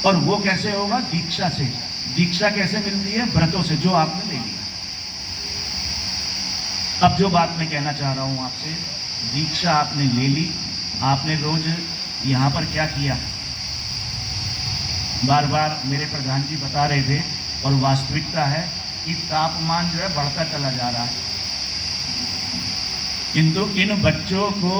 और वो कैसे होगा? दीक्षा से। दीक्षा कैसे मिलती है? व्रतों से, जो आपने ले लिया। अब जो बात मैं कहना चाह रहा हूं आपसे, दीक्षा आपने ले ली, आपने रोज यहां पर क्या किया? बार बार मेरे प्रधान जी बता रहे थे, और वास्तविकता है कि तापमान जो है बढ़ता चला जा रहा है, किंतु इन बच्चों को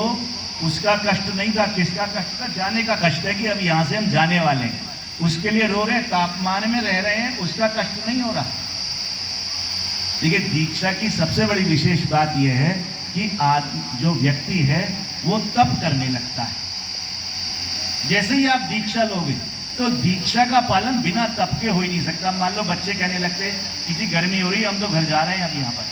उसका कष्ट नहीं था। किसका कष्ट था? जाने का कष्ट है कि अब यहां से हम जाने वाले हैं, उसके लिए रो रहे हैं, तापमान में रह रहे हैं, उसका कष्ट नहीं हो रहा। देखिए, दीक्षा की सबसे बड़ी विशेष बात यह है कि आज जो व्यक्ति है वो तप करने लगता है। जैसे ही आप दीक्षा लोगे तो दीक्षा का पालन बिना तप के हो ही नहीं सकता। मान लो बच्चे कहने लगते कि जी गर्मी हो रही है, हम तो घर जा रहे हैं अब यहाँ पर,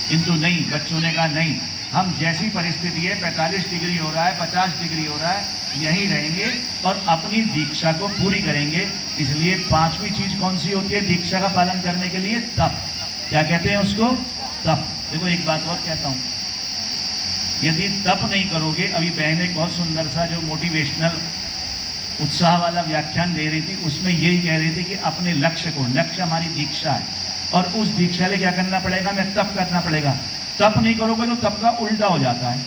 किंतु नहीं, बच्चों ने कहा नहीं, हम जैसी परिस्थिति है, 45 डिग्री हो रहा है, 50 डिग्री हो रहा है, यहीं रहेंगे और अपनी दीक्षा को पूरी करेंगे। इसलिए पांचवी चीज कौन सी होती है दीक्षा का पालन करने के लिए? तप। क्या कहते हैं उसको? तप। देखो, एक बात और कहता हूं, यदि तप नहीं करोगे, अभी बहन एक बहुत सुंदर सा जो मोटिवेशनल उत्साह वाला व्याख्यान दे रही थी, उसमें यही कह रही थी कि अपने लक्ष्य को, लक्ष्य हमारी दीक्षा है, और उस दीक्षा लिए क्या करना पड़ेगा? हमें तप करना पड़ेगा। तप नहीं करोगे तो तप का उल्टा हो जाता है।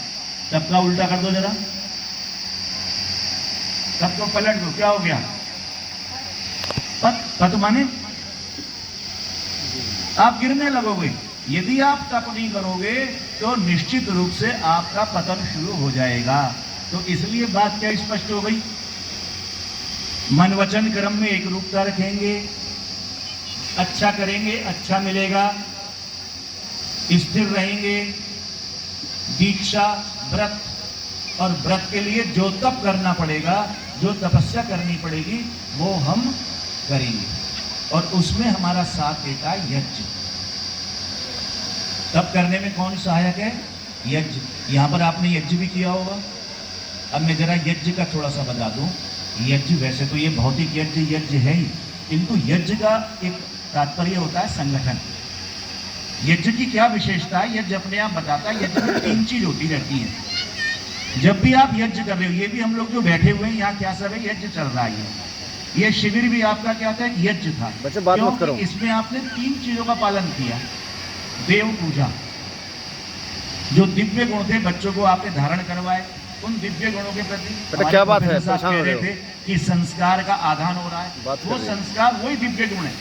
तप का उल्टा कर दो जरा, तप को पलट दो, क्या हो गया? पत माने आप गिरने लगोगे। यदि आप तप नहीं करोगे तो निश्चित रूप से आपका पतन शुरू हो जाएगा। तो इसलिए बात क्या स्पष्ट हो गई? मन वचन कर्म में एक रूपता रखेंगे, अच्छा करेंगे, अच्छा मिलेगा, स्थिर रहेंगे, दीक्षा, व्रत, और व्रत के लिए जो तप करना पड़ेगा, जो तपस्या करनी पड़ेगी, वो हम करेंगे, और उसमें हमारा साथ देता है यज्ञ। तप करने में कौन सहायक है? यज्ञ। यहां पर आपने यज्ञ भी किया होगा। अब मैं जरा यज्ञ का थोड़ा सा बता दूं। यज्ञ, वैसे तो ये भौतिक यज्ञ यज्ञ है ही, किंतु यज्ञ का एक तात्पर्य होता है संगठन। यज्ञ की क्या विशेषता है? यज्ञ अपने आप बताता है। यज्ञ में 3 चीज होती रहती है। जब भी आप यज्ञ कर रहे हो, ये भी हम लोग जो बैठे हुए हैं यहाँ, क्या सब है? यज्ञ चल रहा है। ये शिविर भी आपका क्या था? यज्ञ था। बच्चे बात मत करो। इसमें आपने 3 चीजों का पालन किया। देव पूजा, जो दिव्य गुण थे बच्चों को आपने धारण करवाए, उन दिव्य गुणों के प्रति क्या बात है? कह रहे थे कि संस्कार का आधान हो रहा है, वो संस्कार वही दिव्य गुण है।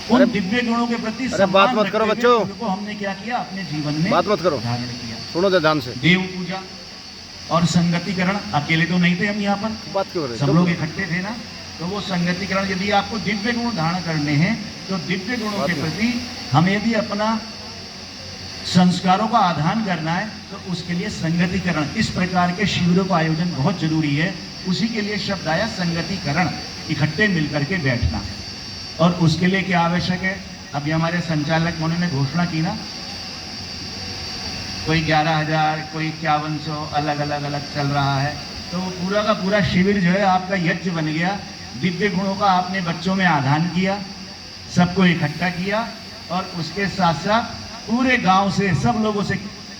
उन दिव्य गुणों के प्रति बात मत करो बच्चों, उनको हमने क्या किया? अपने जीवन में बात मत करो, धारण किया। सुनो ध्यान से। देव पूजा और संगतिकरण, अकेले तो नहीं थे हम यहाँ पर, बात क्यों रहे? सब लोग इकट्ठे थे ना। तो वो संगतिकरण, यदि आपको दिव्य गुण धारण करने हैं तो दिव्य गुणों के प्रति हमें भी अपना संस्कारों का आधान करना है, तो उसके लिए संगतिकरण, इस प्रकार के शिविरों का आयोजन बहुत जरूरी है। उसी के लिए शब्द आया संगतिकरण, इकट्ठे मिलकर के बैठना। और उसके लिए क्या आवश्यक है? अभी हमारे संचालक उन्होंने घोषणा की ना, कोई 11,000, कोई 5100, अलग अलग चल रहा है। तो वो पूरा का पूरा शिविर जो है आपका यज्ञ बन गया। दिव्य गुणों का आपने बच्चों में आधान किया, सबको इकट्ठा किया, और उसके साथ साथ पूरे गांव से, सब लोगों से।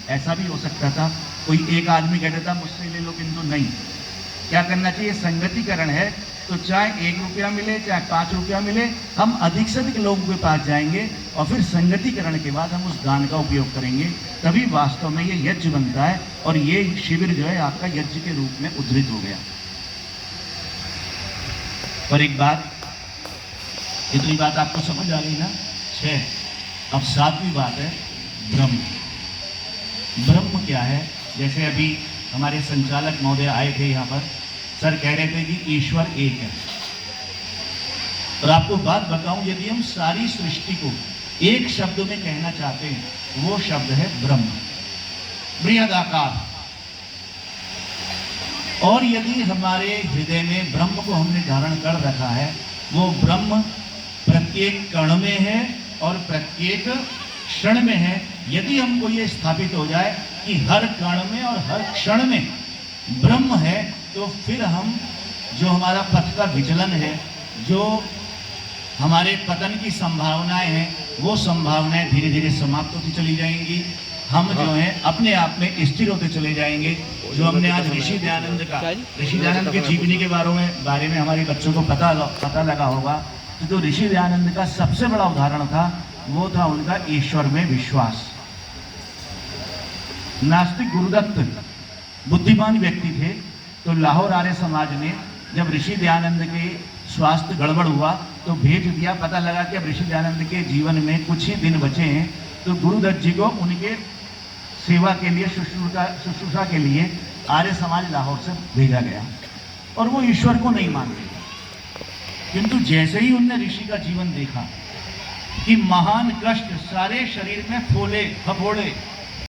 ऐसा भी हो सकता था कोई एक आदमी कहता था मुझसे ले लो, किंतु नहीं। क्या करना चाहिए? संगतिकरण है तो चाहे 1 रुपया मिले, चाहे 5 रुपया मिले, हम अधिक से अधिक लोगों के पास जाएंगे और फिर संगतिकरण के बाद हम उस दान का उपयोग करेंगे। तभी वास्तव में ये यज्ञ बनता है, और ये शिविर जो है आपका यज्ञ के रूप में उद्धृत हो गया। पर एक बात, इतनी बात आपको समझ आ गई ना? 6। अब 7वीं बात है ब्रह्म। ब्रह्म क्या है? जैसे अभी हमारे संचालक महोदय आए थे यहाँ पर, सर कह रहे थे कि ईश्वर एक है। और आपको बात बताऊं, यदि हम सारी सृष्टि को एक शब्द में कहना चाहते हैं, वो शब्द है ब्रह्म, बृहदाकार। और यदि हमारे हृदय में ब्रह्म को हमने धारण कर रखा है, वो ब्रह्म प्रत्येक कण में है और प्रत्येक क्षण में है। यदि हमको ये स्थापित हो जाए कि हर कण में और हर क्षण में ब्रह्म है, तो फिर हम, जो हमारा पथ का विचलन है, जो हमारे पतन की संभावनाएं हैं, वो संभावनाएं धीरे धीरे समाप्त होती चली जाएंगी। हम जो हैं अपने आप में स्थिर होते चले जाएंगे। जो हमने आज ऋषि दयानंद का, ऋषि दयानंद के जीवनी के बारे में हमारे बच्चों को पता लगा होगा। तो जो ऋषि दयानंद का सबसे बड़ा उदाहरण था वो था उनका ईश्वर में विश्वास। नास्तिक गुरुदत्त बुद्धिमान व्यक्ति थे, तो लाहौर आर्य समाज ने जब ऋषि दयानंद के स्वास्थ्य गड़बड़ हुआ तो भेज दिया। पता लगा कि अब ऋषि दयानंद के जीवन में कुछ ही दिन बचे हैं, तो गुरुदत्त जी को उनके सेवा के लिए, शुश्रूषा के लिए आर्य समाज लाहौर से भेजा गया। और वो ईश्वर को नहीं मानते, किंतु जैसे ही उनने ऋषि का जीवन देखा कि महान कष्ट, सारे शरीर में फोले फफोड़े,